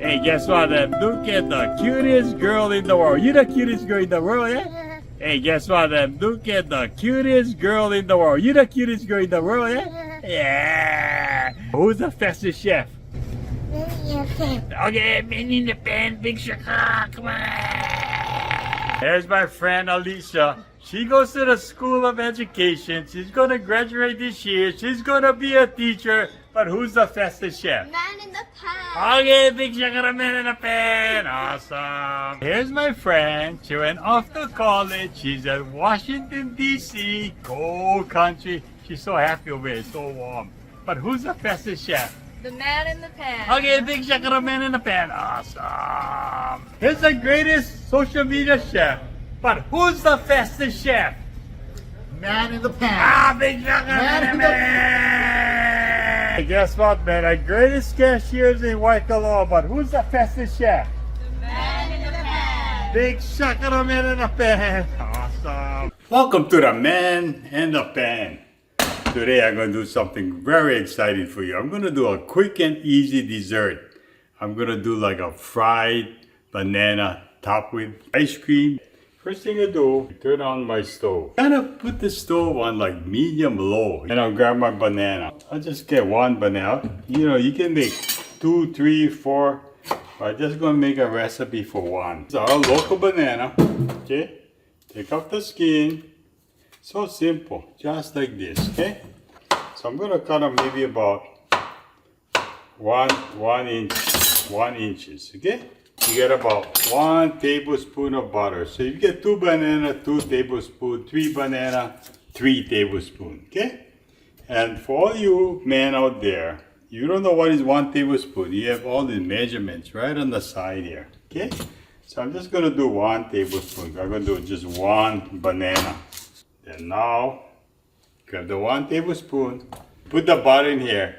Hey, guess what? Look at the cutest girl in the world. You the cutest girl in the world, yeah? Hey, guess what? Look at the cutest girl in the world. You the cutest girl in the world, yeah? Yeah. Who's the fastest chef? Okay, man in the pan, big shaka, come on. Here's my friend Alicia. She goes to the School of Education. She's gonna graduate this year. She's gonna be a teacher. But who's the fastest chef? Man in the pan. Okay, big shaka, man in the pan. Awesome. Here's my friend. She went off to college. She's at Washington, D.C. Cold country. She's so happy over here. It's so warm. But who's the fastest chef? The man in the pan. Okay, big shaka, man in the pan. Awesome. Here's the greatest social media chef. But who's the fastest chef? Man in the pan. Ah, big shaka, man in the pan. Guess what, man? The greatest cashiers in Waikoloa. But who's the fastest chef? The man in the pan. Big shaka, man in the pan. Awesome. Welcome to the Man in the Pan. Today I'm going to do something very exciting for you. I'm going to do a quick and easy dessert. I'm going to do like a fried banana topped with ice cream. First thing I do, turn on my stove. I'm gonna put the stove on like medium low. And I'll grab my banana. I'll just get one banana. You know, you can make 2, 3, 4. I'm just gonna make a recipe for one. It's our local banana. Okay? Take off the skin. So simple, just like this, okay? So I'm gonna cut them maybe about one inches, okay? You get about 1 tablespoon of butter. So you get 2 banana, 2 tablespoons, 3 banana, 3 tablespoons, okay? And for all you men out there, you don't know what is 1 tablespoon. You have all the measurements right on the side here, okay? So I'm just gonna do 1 tablespoon. I'm gonna do just 1 banana. And now, grab the 1 tablespoon, put the butter in here,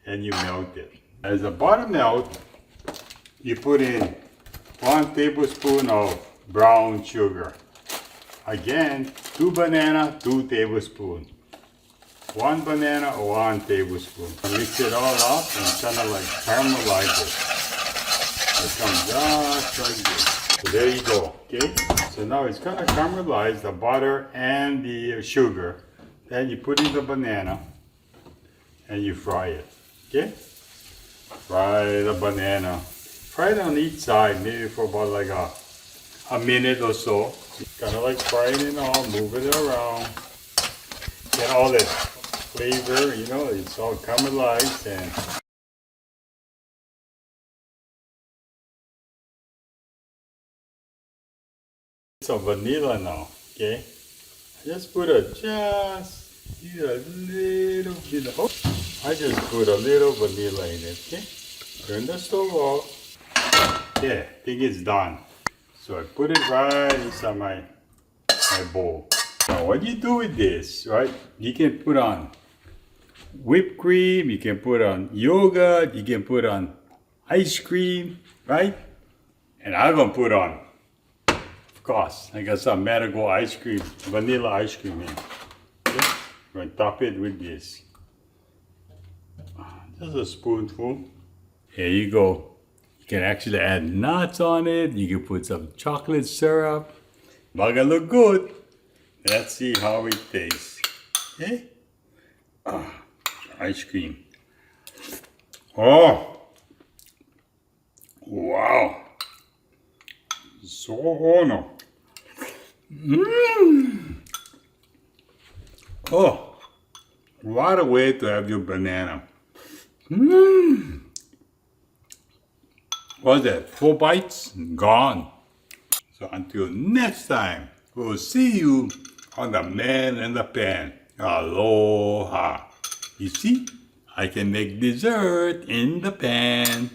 and you melt it. As the butter melts, you put in 1 tablespoon of brown sugar. Again, 2 banana, 2 tablespoons. 1 banana, 1 tablespoon. Mix it all up and kind of like caramelize it. It comes just like this. So there you go, okay? So now it's kind of caramelized, the butter and the sugar. Then you put in the banana and you fry it, okay? Fry the banana. Fry it on each side, maybe for about like a minute or so. Kind of like frying it all, move it around. Get all that flavor, you know, it's all caramelized and some vanilla now, okay? Just put a little bit of, I just put a little vanilla in it, okay? Turn the stove off. Yeah, I think it's done. So I put it right inside my bowl. Now what you do with this, right? You can put on whipped cream, you can put on yogurt, you can put on ice cream, right? And I'm gonna put on, of course, I got some Marigold ice cream, vanilla ice cream here. Okay? I'm gonna top it with this. Just a spoonful. Here you go. You can actually add nuts on it. You can put some chocolate syrup. But it look good. Let's see how it tastes. Okay? Ice cream. Oh! Wow! So no. Oh! What a way to have your banana. What's that? 4 bites? Gone. So until next time, we'll see you on the Man in the Pan. Aloha. You see, I can make dessert in the pan.